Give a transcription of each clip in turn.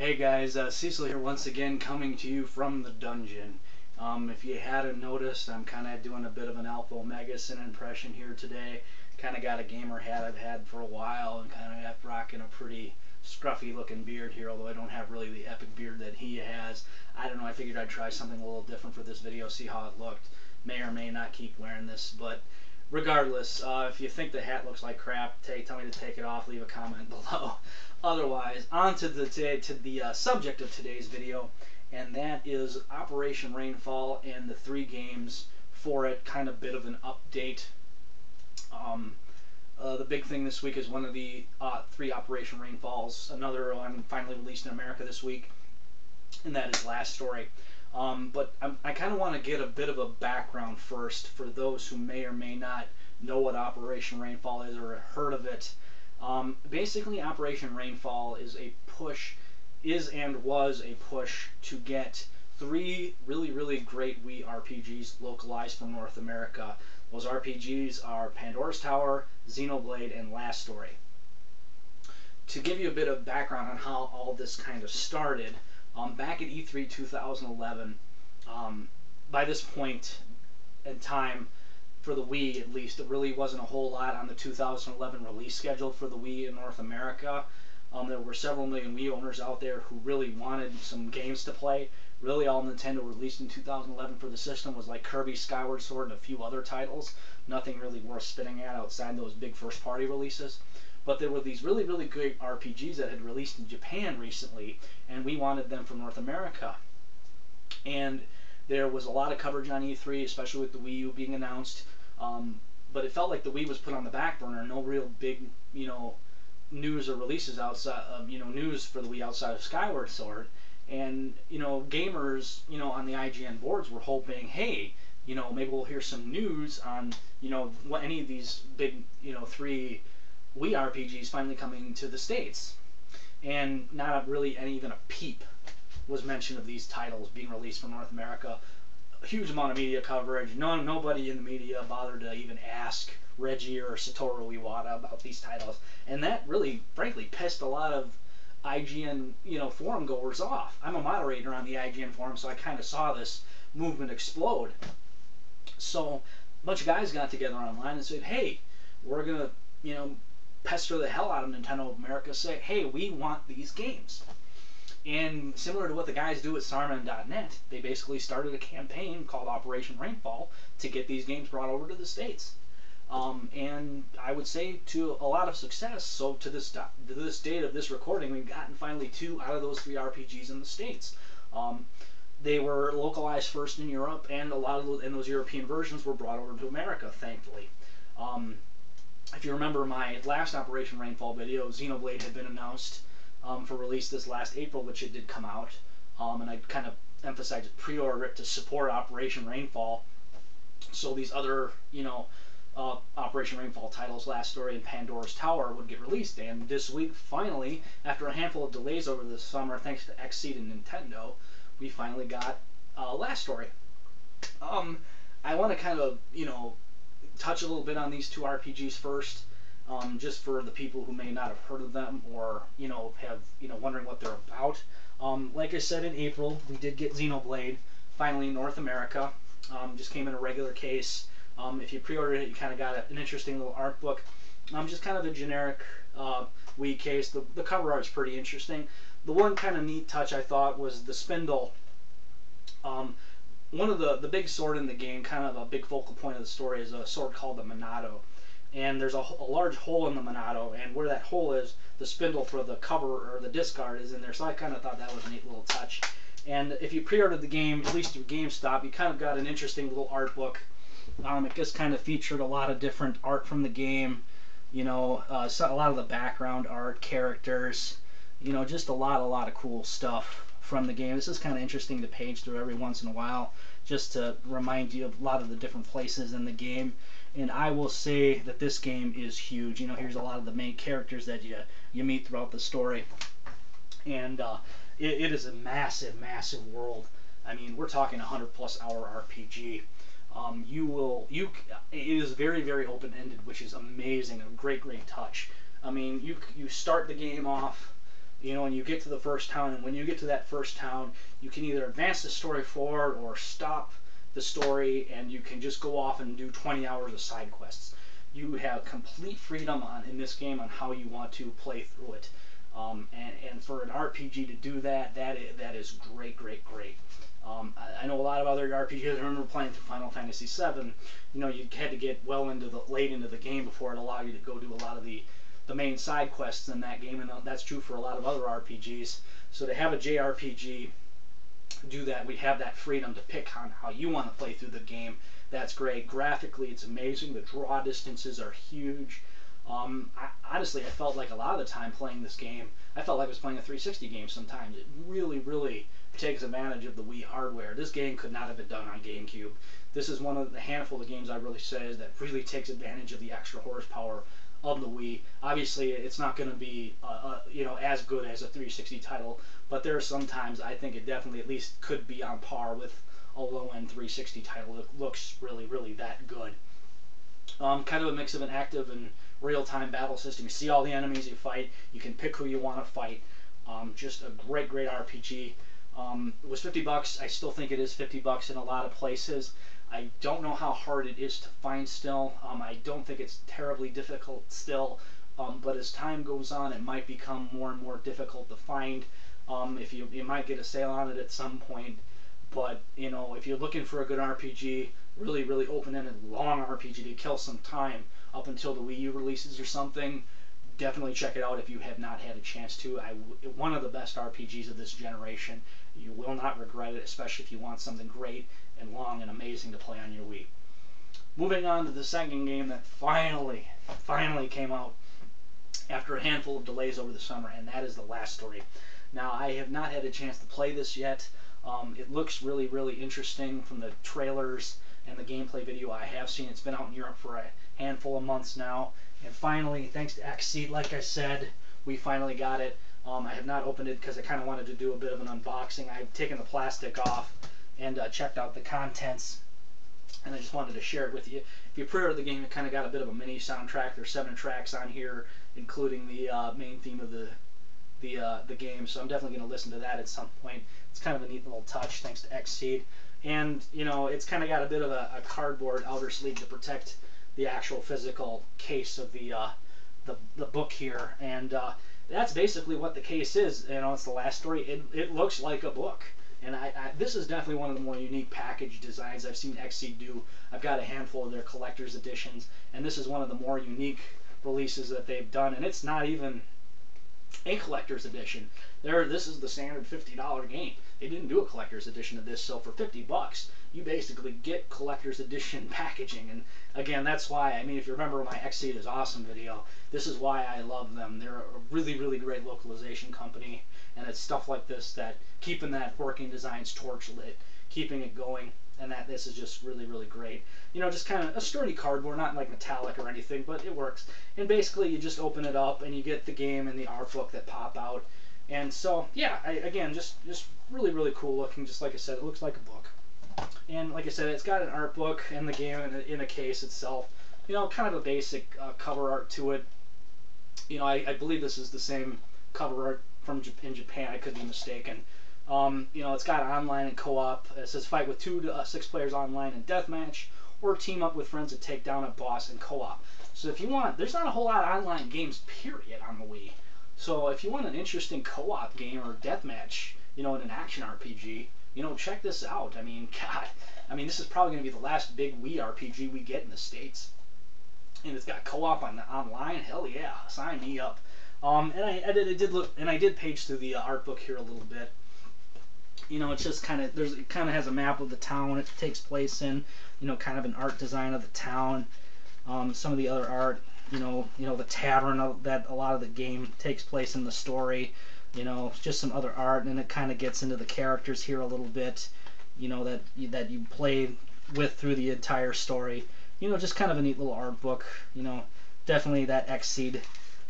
Hey guys, Cecil here once again, coming to you from the dungeon. If you hadn't noticed, I'm kind of doing a bit of an Alpha Omega Sin impression here today. Kind of got a gamer hat I've had for a while, and kind of rocking a pretty scruffy looking beard here, although I don't have really the epic beard that he has. I don't know, I figured I'd try something a little different for this video, see how it looked. May or may not keep wearing this, but regardless, if you think the hat looks like crap, tell me to take it off, leave a comment below. Otherwise, on to the subject of today's video, and that is Operation Rainfall and the 3 games for it, kind of bit of an update. The big thing this week is one of the 3 Operation Rainfalls, another one finally released in America this week, and that is Last Story. But I kind of want to get a bit of a background first for those who may or may not know what Operation Rainfall is or heard of it. Basically, Operation Rainfall is and was a push to get 3 really great Wii RPGs localized for North America. Those RPGs are Pandora's Tower, Xenoblade, and Last Story. To give you a bit of background on how all this kind of started, back at E3 2011, by this point in time, for the Wii at least, it really wasn't a whole lot on the 2011 release schedule for the Wii in North America. There were several million Wii owners out there who really wanted some games to play. Really all Nintendo released in 2011 for the system was like Kirby, Skyward Sword, and a few other titles. Nothing really worth spitting at outside those big first-party releases. But there were these really great RPGs that had released in Japan recently, and we wanted them for North America. And there was a lot of coverage on E3, especially with the Wii U being announced. But it felt like the Wii was put on the back burner. No real big, news or releases outside, news for the Wii outside of Skyward Sword. And, gamers, on the IGN boards were hoping, hey, maybe we'll hear some news on, what any of these big, 3 Wii RPGs finally coming to the States. And not really even a peep was mentioned of these titles being released from North America. A huge amount of media coverage. Nobody in the media bothered to even ask Reggie or Satoru Iwata about these titles. And that really, frankly, pissed a lot of IGN, forum goers off. I'm a moderator on the IGN forum, so I kind of saw this movement explode. So a bunch of guys got together online and said, hey, we're going to, pester the hell out of Nintendo of America, say, hey, we want these games. And similar to what the guys do at Sarman.net, they basically started a campaign called Operation Rainfall to get these games brought over to the States. And I would say to a lot of success. So to this date of this recording, we've gotten finally 2 out of those 3 RPGs in the States. They were localized first in Europe, and a lot of those European versions were brought over to America, thankfully. If you remember my last Operation Rainfall video, Xenoblade had been announced for release this last April, which it did come out. And I kind of emphasized pre-order it to support Operation Rainfall. So these other, Operation Rainfall titles, Last Story and Pandora's Tower, would get released. And this week, finally, after a handful of delays over the summer, thanks to Xseed and Nintendo, we finally got Last Story. I want to kind of, touch a little bit on these 2 RPGs first, just for the people who may not have heard of them or, have, wondering what they're about. Like I said, in April, we did get Xenoblade, finally in North America. Just came in a regular case. If you pre-ordered it, you kind of got an interesting little art book. Just kind of a generic Wii case. The cover art's pretty interesting. The one kind of neat touch I thought was the spindle. One of the big sword in the game, kind of a big focal point of the story, is a sword called the Monado. And there's a large hole in the Monado, and where that hole is, the spindle for the cover or the disc art is in there. So I kind of thought that was a neat little touch. And if you pre-ordered the game, at least through GameStop, you kind of got an interesting little art book. It just kind of featured a lot of different art from the game, a lot of the background art, characters, just a lot of cool stuff from the game. This is kind of interesting to page through every once in a while, just to remind you of a lot of the different places in the game. And I will say that this game is huge. Here's a lot of the main characters that you meet throughout the story. And it is a massive world. I mean, we're talking 100+ hour RPG. It is very open-ended, which is amazing, a great touch. I mean, you start the game off you know, and you get to the first town, and when you get to that first town, you can either advance the story forward or stop the story, and you can just go off and do 20 hours of side quests. You have complete freedom in this game on how you want to play through it. And for an RPG to do that, that is great, great, great. I know a lot of other RPGs. I remember playing through Final Fantasy VII. You know, you had to get well into the late into the game before it allowed you to go do a lot of the main side quests in that game, and that's true for a lot of other RPGs. So to have a JRPG do that, we have that freedom to pick on how you want to play through the game. That's great. Graphically, it's amazing. The draw distances are huge. Honestly, I felt like a lot of the time playing this game, I felt like I was playing a 360 game sometimes. It really, really takes advantage of the Wii hardware. This game could not have been done on GameCube. This is one of the handful of games I really say that really takes advantage of the extra horsepower of the Wii. Obviously, it's not going to be you know, as good as a 360 title, but there are some times I think it definitely at least could be on par with a low-end 360 title. It looks really, really that good. Kind of a mix of an active and real-time battle system. You see all the enemies you fight. You can pick who you want to fight. Just a great, great RPG. It was $50. I still think it is $50 in a lot of places. I don't know how hard it is to find still. I don't think it's terribly difficult still. But as time goes on, it might become more and more difficult to find. If you might get a sale on it at some point. But, you know, if you're looking for a good RPG, really, really open-ended, long RPG to kill some time up until the Wii U releases or something, definitely check it out if you have not had a chance to. One of the best RPGs of this generation. You will not regret it, especially if you want something great and long and amazing to play on your Wii. Moving on to the second game that finally came out after a handful of delays over the summer, and that is The Last Story. Now, I have not had a chance to play this yet. It looks really, really interesting from the trailers and the gameplay video I have seen. It's been out in Europe for a handful of months now, and finally, thanks to Xseed, like I said, we finally got it. I have not opened it because I kind of wanted to do a bit of an unboxing. I've taken the plastic off and checked out the contents, and I just wanted to share it with you. If you pre-order the game, it kind of got a bit of a mini soundtrack. There's 7 tracks on here, including the main theme of the game, so I'm definitely going to listen to that at some point. It's kind of a neat little touch, thanks to Xseed. And, you know, it's kind of got a bit of a cardboard outer sleeve to protect the actual physical case of the book here. And that's basically what the case is. You know, it's The Last Story. It looks like a book. And this is definitely one of the more unique package designs I've seen Xseed do. I've got a handful of their collector's editions, and this is one of the more unique releases that they've done. And it's not even a collector's edition. This is the standard $50 game. They didn't do a collector's edition of this, so for $50, you basically get collector's edition packaging. And again, that's why, I mean, if you remember my Xseed is Awesome video, this is why I love them. They're a really, really great localization company, and it's stuff like this that keeping that working designs torch lit, keeping it going, and that this is just really, really great. You know, just kind of a sturdy cardboard, not like metallic or anything, but it works. And basically, you just open it up, and you get the game and the art book that pop out. And so, yeah, again, just really, really cool looking. Just like I said, it looks like a book. And like I said, it's got an art book and the game in a case itself. You know, kind of a basic cover art to it. You know, I believe this is the same cover art from in Japan. I could be mistaken. You know, it's got online and co-op. It says fight with 2 to 6 players online in deathmatch, or team up with friends to take down a boss in co-op. So if you want, there's not a whole lot of online games, period, on the Wii. So if you want an interesting co-op game or deathmatch, you know, in an action RPG, you know, check this out. I mean, God, I mean, this is probably going to be the last big Wii RPG we get in the States. And it's got co-op online. Hell yeah, sign me up. And I did page through the art book here a little bit. You know, it's just kind of, it kind of has a map of the town it takes place in. You know, kind of an art design of the town. Some of the other art. You know, the tavern that a lot of the game takes place in the story. You know, just some other art, and it kind of gets into the characters here a little bit. You know, that you play with through the entire story. You know, just kind of a neat little art book. You know, definitely that Xseed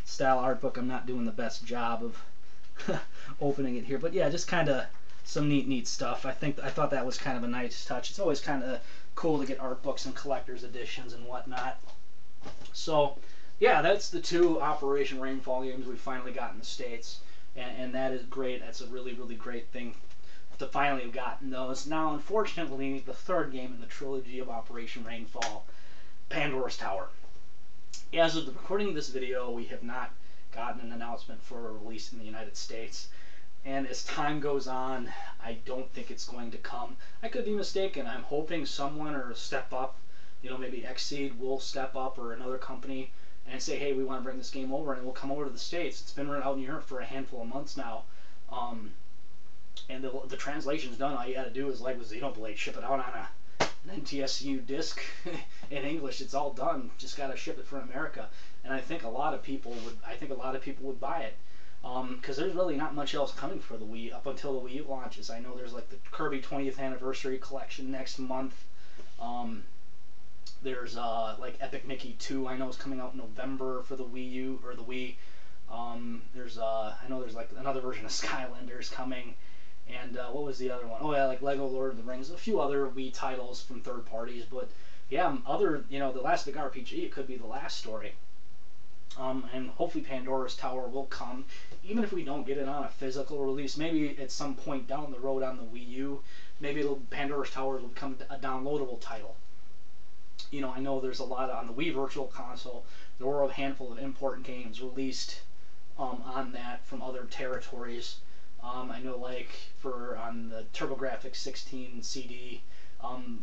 style art book. I'm not doing the best job of opening it here, but yeah, just kind of some neat stuff. I thought that was kind of a nice touch. It's always kind of cool to get art books and collector's editions and whatnot. So, yeah, that's the 2 Operation Rainfall games we finally got in the States. and that is great. That's a really, really great thing to finally have gotten those. Now, unfortunately, the third game in the trilogy of Operation Rainfall, Pandora's Tower. As of the recording of this video, we have not gotten an announcement for a release in the United States. And as time goes on, I don't think it's going to come. I could be mistaken. I'm hoping someone or step up, maybe Xseed will step up or another company and say, hey, we want to bring this game over, and it will come over to the States. It's been out in Europe for a handful of months now. And the translation's done. All you got to do is, like with Xenoblade, ship it out on an NTSU disc in English. It's all done. Just got to ship it from America. And I think a lot of people would buy it. Because there's really not much else coming for the Wii up until the Wii U launches. I know there's like the Kirby 20th Anniversary Collection next month. There's like Epic Mickey 2, I know is coming out in November for the Wii U or the Wii. I know there's like another version of Skylanders coming. And what was the other one? Oh yeah, like Lego Lord of the Rings. A few other Wii titles from third parties. But yeah, the last big RPG, it could be the last story. And hopefully Pandora's Tower will come, even if we don't get it on a physical release. Maybe at some point down the road on the Wii U, maybe Pandora's Tower will become a downloadable title. I know there's a lot on the Wii Virtual Console. There were a handful of import games released on that from other territories. I know, like on the TurboGrafx 16 CD,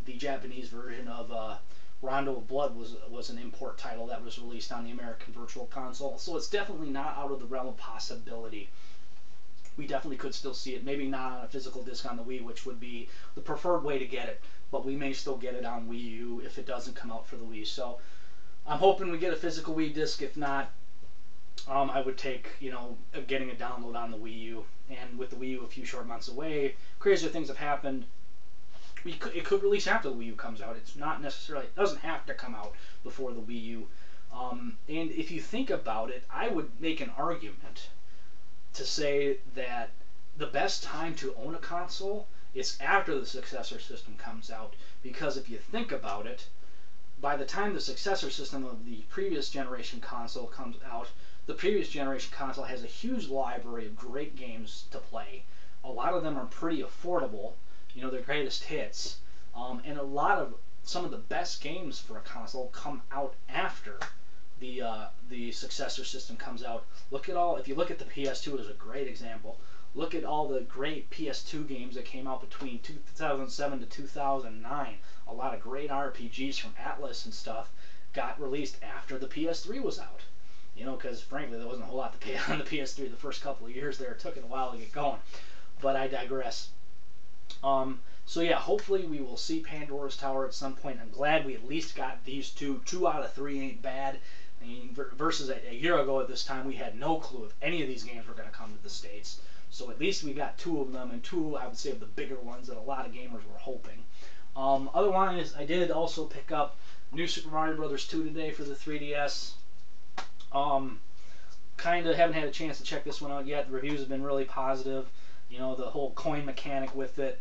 the Japanese version of Rondo of Blood was an import title that was released on the American Virtual Console. So it's definitely not out of the realm of possibility. We definitely could still see it. Maybe not on a physical disc on the Wii, which would be the preferred way to get it. But we may still get it on Wii U if it doesn't come out for the Wii. So I'm hoping we get a physical Wii disc. If not, I would take, getting a download on the Wii U. And with the Wii U a few short months away, crazier things have happened. It could release after the Wii U comes out. It's not necessarily, it doesn't have to come out before the Wii U. And if you think about it, I would make an argument to say that the best time to own a console is after the successor system comes out. Because if you think about it, by the time the successor system of the previous generation console comes out, the previous generation console has a huge library of great games to play. A lot of them are pretty affordable. Their greatest hits, and some of the best games for a console come out after the successor system comes out. If you look at the PS2 as a great example, look at all the great PS2 games that came out between 2007 to 2009. A lot of great RPGs from Atlas and stuff got released after the PS3 was out. Because frankly, there wasn't a whole lot to pay on the PS3 the first couple of years there. It took it a while to get going. But I digress. So yeah, hopefully we will see Pandora's Tower at some point. I'm glad we at least got these two. 2 out of 3 ain't bad. I mean, versus a year ago at this time, we had no clue if any of these games were going to come to the States. So at least we got 2 of them, and 2, I would say, of the bigger ones that a lot of gamers were hoping. Otherwise, I did also pick up New Super Mario Bros. 2 today for the 3DS. Kind of haven't had a chance to check this one out yet. The reviews have been really positive. The whole coin mechanic with it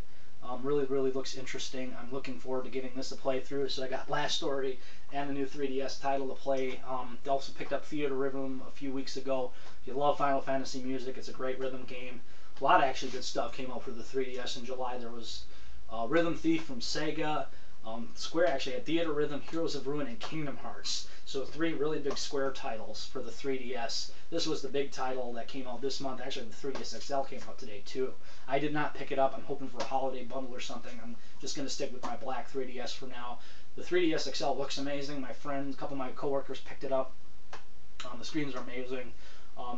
really looks interesting. I'm looking forward to giving this a playthrough. So I got Last Story and the new 3DS title to play. I also picked up Theater Rhythm a few weeks ago. If you love Final Fantasy music, it's a great rhythm game. A lot of actually good stuff came out for the 3DS in July. There was Rhythm Thief from Sega. Square actually had Theater Rhythm, Heroes of Ruin, and Kingdom Hearts. So 3 really big Square titles for the 3DS. This was the big title that came out this month. Actually, the 3DS XL came out today too. I did not pick it up. I'm hoping for a holiday bundle or something. I'm just going to stick with my black 3DS for now. The 3DS XL looks amazing. My friends, a couple of my coworkers picked it up. The screens are amazing.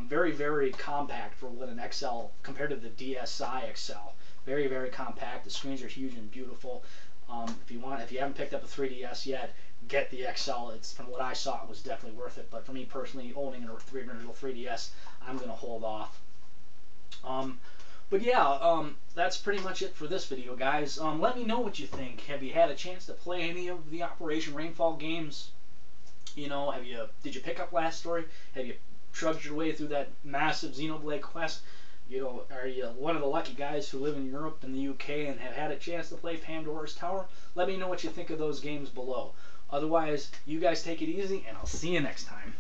Very, very compact for what an XL compared to the DSi XL. Very, very compact. The screens are huge and beautiful. If you haven't picked up a 3DS yet, get the XL. It's, from what I saw, it was definitely worth it. But for me personally, owning an original 3DS, I'm going to hold off. But yeah, that's pretty much it for this video, guys. Let me know what you think. Have you had a chance to play any of the Operation Rainfall games? Did you pick up Last Story? Have you trudged your way through that massive Xenoblade quest? Are you one of the lucky guys who live in Europe and the UK and have had a chance to play Pandora's Tower? Let me know what you think of those games below. Otherwise, you guys take it easy, and I'll see you next time.